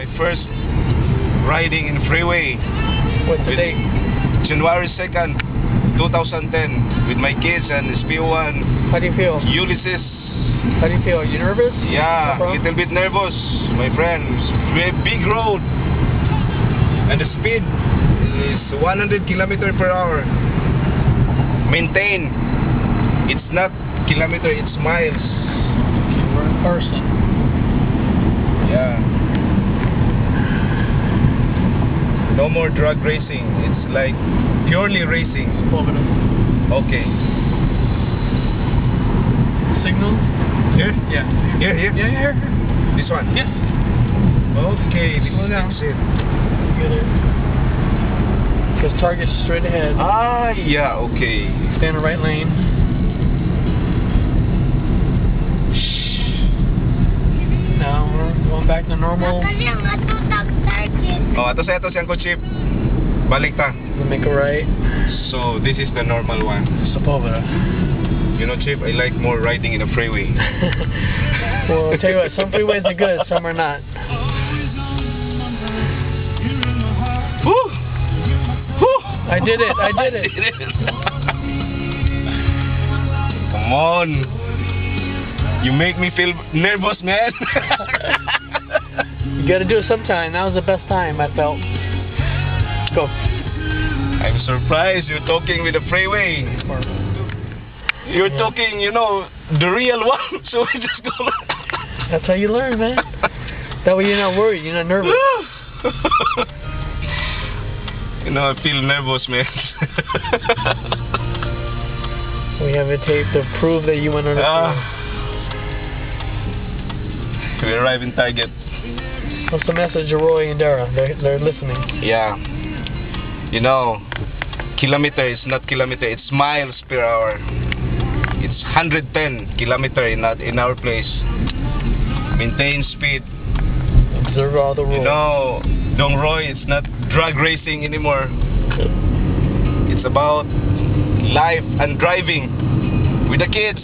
my first riding in freeway. What's the date? January 2nd, 2010, with my kids and SPO1. How do you feel? Ulysses. How do you feel? Are you nervous? Yeah, No a little bit nervous, my friends. Big road. And the speed is 100 km/h. Maintain. It's not kilometer, it's miles. We're in person. Yeah. No more drug racing. It's like purely racing. Okay. Signal? Here? Yeah. Here? Yeah, here. This one? Yeah. Okay, this Slow down. is it. Get it. Because target's straight ahead. Ah, yeah, okay. Stay in the right lane. Now we're going back to normal. Oh, ato siyang chip. Balik ta. We'll make a right. So, this is the normal one. Sapovera. You know, Chip, I like more riding in a freeway. Well, I'll tell you what, some freeways are good, some are not. Woo! Woo! I did it, I did it. Come on. You make me feel nervous, man. You gotta do it sometime. That was the best time I felt. Let's go. I'm surprised you're talking with the freeway. You're talking, you know, the real one. So we just go. That's how you learn, man. That way you're not worried, you're not nervous. You know, I feel nervous, man. We have a tape to prove that you went on a We arrive in Target. What's the message of Roy and Dara? They're listening. Yeah. You know, kilometer is not kilometer, it's miles per hour. It's 110 kilometer in our place. Maintain speed. Observe all the rules. You know, Dong Roy, it's not drug racing anymore. It's about life and driving with the kids.